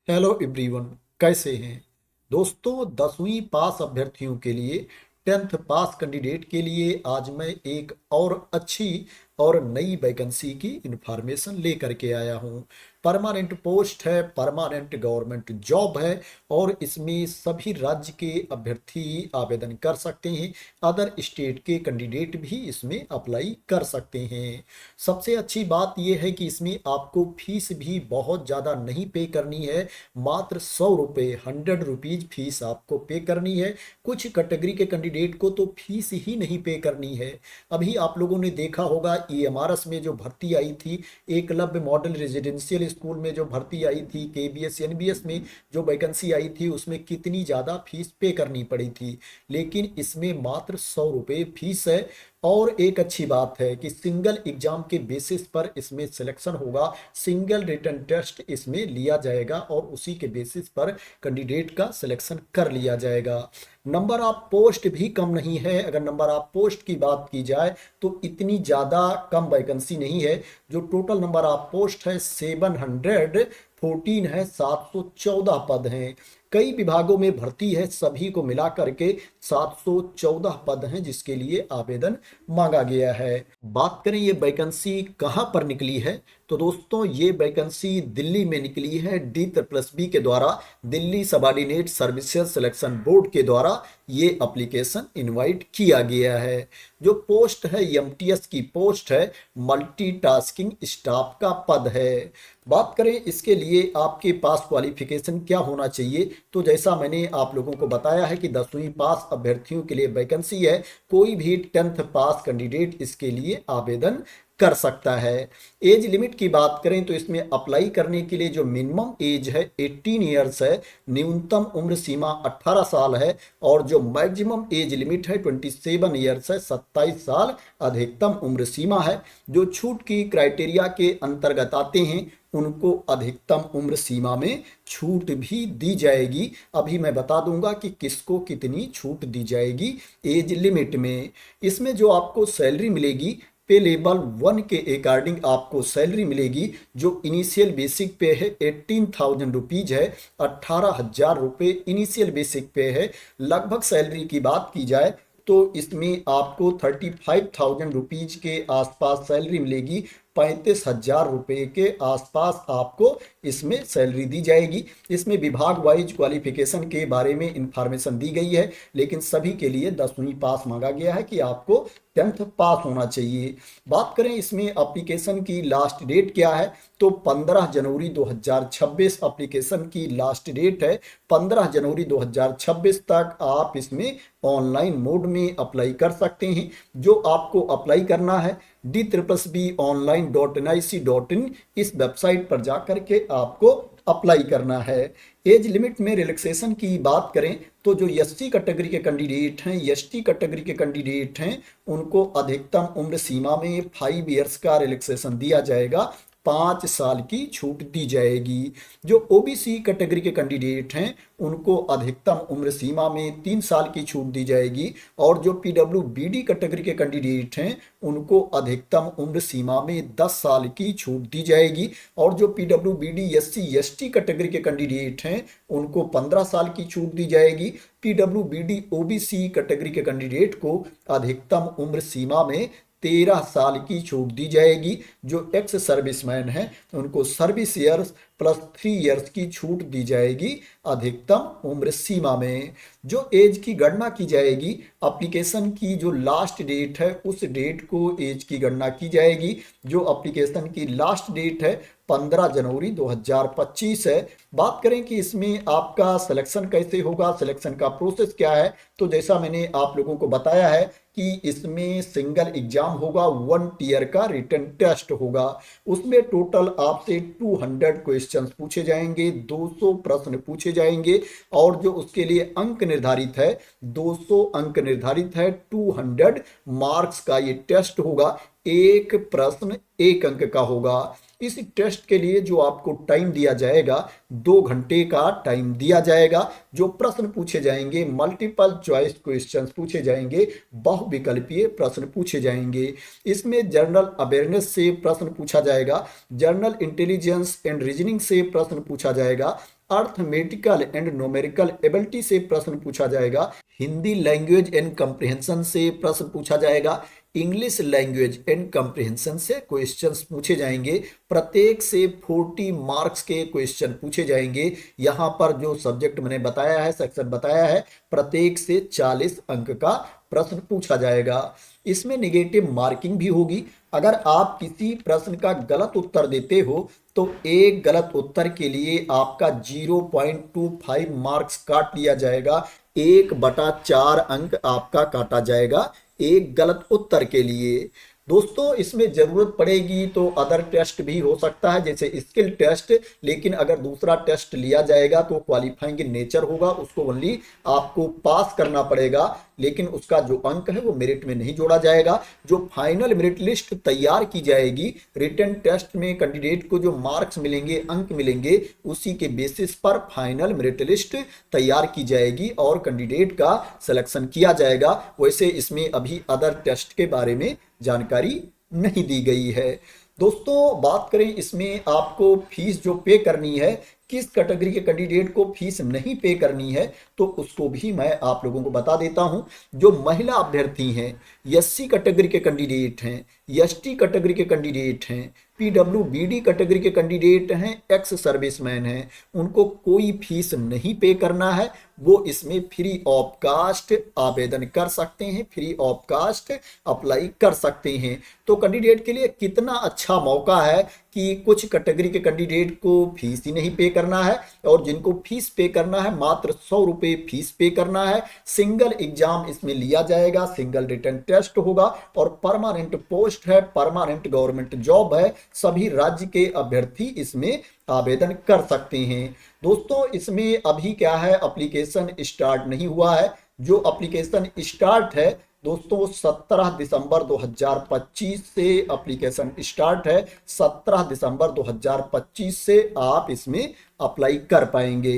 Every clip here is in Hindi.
हेलो एवरीवन, कैसे हैं दोस्तों। 10वीं पास अभ्यर्थियों के लिए 10th पास कैंडिडेट के लिए आज मैं एक और अच्छी और नई वैकेंसी की इंफॉर्मेशन लेकर के आया हूं। परमानेंट पोस्ट है, परमानेंट गवर्नमेंट जॉब है और इसमें सभी राज्य के अभ्यर्थी आवेदन कर सकते हैं। अदर स्टेट के कैंडिडेट भी इसमें अप्लाई कर सकते हैं। सबसे अच्छी बात यह है कि इसमें आपको फीस भी बहुत ज़्यादा नहीं पे करनी है। मात्र 100 रुपये, 100 रुपीज फीस आपको पे करनी है। कुछ कैटेगरी के कैंडिडेट को तो फीस ही नहीं पे करनी है। अभी आप लोगों ने देखा होगा EMRS में जो भर्ती आई थी, एकलव्य मॉडल रेजिडेंशियल स्कूल में जो भर्ती आई थी, KBS NBS में जो वैकेंसी आई थी, उसमें कितनी ज़्यादा फीस पे करनी पड़ी थी। लेकिन इसमें मात्र 100 रुपये फीस है। और एक अच्छी बात है कि सिंगल एग्जाम के बेसिस पर इसमें सिलेक्शन होगा। सिंगल रिटन टेस्ट इसमें लिया जाएगा और उसी के बेसिस पर कैंडिडेट का सिलेक्शन कर लिया जाएगा। नंबर ऑफ पोस्ट भी कम नहीं है। अगर नंबर ऑफ पोस्ट की बात की जाए तो इतनी ज़्यादा कम वैकेंसी नहीं है। जो टोटल नंबर ऑफ पोस्ट है 714 है, 714 पद हैं। कई विभागों में भर्ती है, सभी को मिला करके 714 पद हैं जिसके लिए आवेदन मांगा गया है। बात करें ये वैकेंसी कहाँ पर निकली है, तो दोस्तों ये वैकेंसी दिल्ली में निकली है। D+B के द्वारा, Delhi subordinate services selection board के द्वारा ये एप्लीकेशन इनवाइट किया गया है। जो पोस्ट है MTS की पोस्ट है, मल्टीटास्किंग स्टाफ का पद है। बात करें इसके लिए आपके पास क्वालिफिकेशन क्या होना चाहिए, तो जैसा मैंने आप लोगों को बताया है कि 10वीं पास अभ्यर्थियों के लिए वैकेंसी है। कोई भी 10th पास कैंडिडेट इसके लिए आवेदन कर सकता है। एज लिमिट की बात करें तो इसमें अप्लाई करने के लिए जो मिनिमम एज है 18 ईयर्स है, न्यूनतम उम्र सीमा 18 साल है और जो मैक्सिमम एज लिमिट है 27 ईयर्स है, 27 साल अधिकतम उम्र सीमा है। जो छूट की क्राइटेरिया के अंतर्गत आते हैं उनको अधिकतम उम्र सीमा में छूट भी दी जाएगी। अभी मैं बता दूंगा कि किसको कितनी छूट दी जाएगी एज लिमिट में। इसमें जो आपको सैलरी मिलेगी, पे लेवल 1 के अकॉर्डिंग आपको सैलरी मिलेगी। जो इनिशियल बेसिक पे है 18,000 रुपीज है, 18,000 रुपये इनिशियल बेसिक पे है। लगभग सैलरी की बात की जाए तो इसमें आपको 35,000 रुपीज के आसपास सैलरी मिलेगी। 35,000 रुपये के आसपास आपको इसमें सैलरी दी जाएगी। इसमें विभाग वाइज क्वालिफिकेशन के बारे में इंफॉर्मेशन दी गई है, लेकिन सभी के लिए 10वीं पास मांगा गया है कि आपको 10th पास होना चाहिए। बात करें इसमें एप्लीकेशन की लास्ट डेट क्या है, तो 15 जनवरी 2026 एप्लीकेशन की लास्ट डेट है। 15 जनवरी 2026 तक आप इसमें ऑनलाइन मोड में अप्लाई कर सकते हैं। जो आपको अप्लाई करना है D+BOnline.nic.in इस वेबसाइट पर जाकर के आपको अप्लाई करना है। एज लिमिट में रिलैक्सेशन की बात करें तो जो SC कैटेगरी के कैंडिडेट हैं, ST कैटेगरी के कैंडिडेट हैं, उनको अधिकतम उम्र सीमा में 5 ईयर्स का रिलैक्सेशन दिया जाएगा, 5 साल की छूट दी जाएगी। जो OBC कैटेगरी के कैंडिडेट हैं उनको अधिकतम उम्र सीमा में 3 साल की छूट दी जाएगी और जो PWBD कैटेगरी के कैंडिडेट हैं उनको अधिकतम उम्र सीमा में 10 साल की छूट दी जाएगी और जो PWBD SC ST कैटेगरी के कैंडिडेट हैं उनको 15 साल की छूट दी जाएगी। PWBD OBC कैटेगरी के कैंडिडेट को अधिकतम उम्र सीमा में 13 साल की छूट दी जाएगी। जो एक्स सर्विसमैन हैं उनको सर्विस ईयर्स +3 ईयर्स की छूट दी जाएगी अधिकतम उम्र सीमा में। जो एज की गणना की जाएगी, एप्लीकेशन की जो लास्ट डेट है उस डेट को एज की गणना की जाएगी। जो एप्लीकेशन की लास्ट डेट है 15 जनवरी 2025 है। बात करें कि इसमें आपका सिलेक्शन कैसे होगा, सिलेक्शन का प्रोसेस क्या है, तो जैसा मैंने आप लोगों को बताया है कि इसमें सिंगल एग्जाम होगा, 1 ईयर का रिटन टेस्ट होगा। उसमें टोटल आपसे 200 क्वेश्चंस पूछे जाएंगे, 200 प्रश्न पूछे जाएंगे और जो उसके लिए अंक निर्धारित है 200 अंक निर्धारित है। 200 मार्क्स का ये टेस्ट होगा। एक प्रश्न 1 अंक का होगा। इस टेस्ट के लिए जो आपको टाइम दिया जाएगा 2 घंटे का टाइम दिया जाएगा। जो प्रश्न पूछे जाएंगे मल्टीपल चॉइस क्वेश्चंस पूछे जाएंगे, बहुविकल्पीय प्रश्न पूछे जाएंगे। इसमें जनरल अवेयरनेस से प्रश्न पूछा जाएगा, जनरल इंटेलिजेंस एंड रीजनिंग से प्रश्न पूछा जाएगा, अर्थमेटिकल एंड न्यूमेरिकल एबिलिटी से प्रश्न पूछा जाएगा, हिंदी लैंग्वेज एंड कंप्रिहेंशन से प्रश्न पूछा जाएगा, इंग्लिश लैंग्वेज एंड कंप्रिहेंशन से क्वेश्चंस पूछे जाएंगे। प्रत्येक से 40 मार्क्स के क्वेश्चन पूछे जाएंगे। यहाँ पर जो सब्जेक्ट मैंने बताया है, सेक्शन बताया है, प्रत्येक से 40 अंक का प्रश्न पूछा जाएगा। इसमें नेगेटिव मार्किंग भी होगी। अगर आप किसी प्रश्न का गलत उत्तर देते हो तो एक गलत उत्तर के लिए आपका 0.25 मार्क्स काट लिया जाएगा। 1/4 अंक आपका काटा जाएगा एक गलत उत्तर के लिए। दोस्तों इसमें जरूरत पड़ेगी तो अदर टेस्ट भी हो सकता है, जैसे स्किल टेस्ट, लेकिन अगर दूसरा टेस्ट लिया जाएगा तो क्वालिफाइंग नेचर होगा, उसको ओनली आपको पास करना पड़ेगा, लेकिन उसका जो अंक है वो मेरिट में नहीं जोड़ा जाएगा। जो फाइनल मेरिट लिस्ट तैयार की जाएगी, रिटन टेस्ट में कैंडिडेट को जो मार्क्स मिलेंगे, अंक मिलेंगे, उसी के बेसिस पर फाइनल मेरिट लिस्ट तैयार की जाएगी और कैंडिडेट का सिलेक्शन किया जाएगा। वैसे इसमें अभी अदर टेस्ट के बारे में जानकारी नहीं दी गई है। दोस्तों बात करें इसमें आपको फीस जो पे करनी है, किस कैटेगरी के कैंडिडेट को फीस नहीं पे करनी है, तो उसको भी मैं आप लोगों को बता देता हूं। जो महिला अभ्यर्थी हैं, एससी कैटेगरी के कैंडिडेट हैं, एसटी कैटेगरी के कैंडिडेट हैं, पीडब्ल्यूबीडी कैटेगरी के कैंडिडेट हैं, एक्स सर्विसमैन हैं, उनको कोई फीस नहीं पे करना है। वो इसमें फ्री ऑफ कास्ट आवेदन कर सकते हैं, फ्री ऑफ कास्ट अप्लाई कर सकते हैं। तो कैंडिडेट के लिए कितना अच्छा मौका है कि कुछ कैटेगरी के कैंडिडेट को फीस ही नहीं पे करना है, और जिनको फीस पे करना है मात्र 100 रुपये फीस पे करना है। सिंगल एग्जाम इसमें लिया जाएगा, सिंगल रिटन टेस्ट होगा, और परमानेंट पोस्ट है, परमानेंट गवर्नमेंट जॉब है। सभी राज्य के अभ्यर्थी इसमें आवेदन कर सकते हैं। दोस्तों इसमें अभी क्या है, एप्लीकेशन स्टार्ट नहीं हुआ है। जो एप्लीकेशन स्टार्ट है दोस्तों 17 दिसंबर 2025 से एप्लीकेशन स्टार्ट है। 17 दिसंबर 2025 से आप इसमें अप्लाई कर पाएंगे।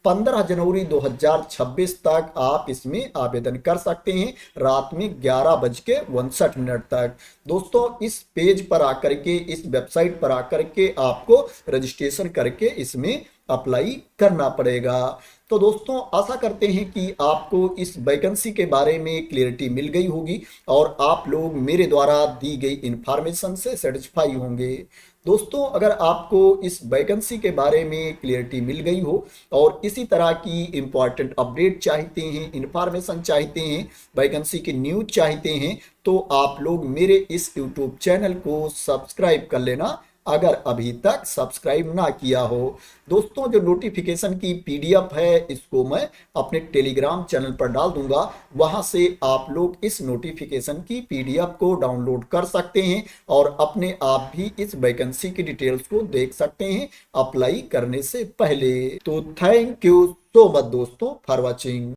15 जनवरी 2026 तक आप इसमें आवेदन कर सकते हैं, रात में 11:59 तक। दोस्तों इस पेज पर आकर के, इस वेबसाइट पर आकर के आपको रजिस्ट्रेशन करके इसमें अप्लाई करना पड़ेगा। तो दोस्तों आशा करते हैं कि आपको इस वैकेंसी के बारे में क्लियरिटी मिल गई होगी और आप लोग मेरे द्वारा दी गई इंफॉर्मेशन से सेटिस्फाई होंगे। दोस्तों अगर आपको इस वैकेंसी के बारे में क्लियरिटी मिल गई हो और इसी तरह की इंपॉर्टेंट अपडेट चाहते हैं, इंफॉर्मेशन चाहते हैं, वैकेंसी की न्यूज चाहते हैं, तो आप लोग मेरे इस यूट्यूब चैनल को सब्सक्राइब कर लेना, अगर अभी तक सब्सक्राइब ना किया हो। दोस्तों जो नोटिफिकेशन की पीडीएफ है इसको मैं अपने टेलीग्राम चैनल पर डाल दूंगा, वहां से आप लोग इस नोटिफिकेशन की पीडीएफ को डाउनलोड कर सकते हैं और अपने आप भी इस वैकेंसी की डिटेल्स को देख सकते हैं अप्लाई करने से पहले। तो थैंक यू सो मच दोस्तों फॉर वॉचिंग।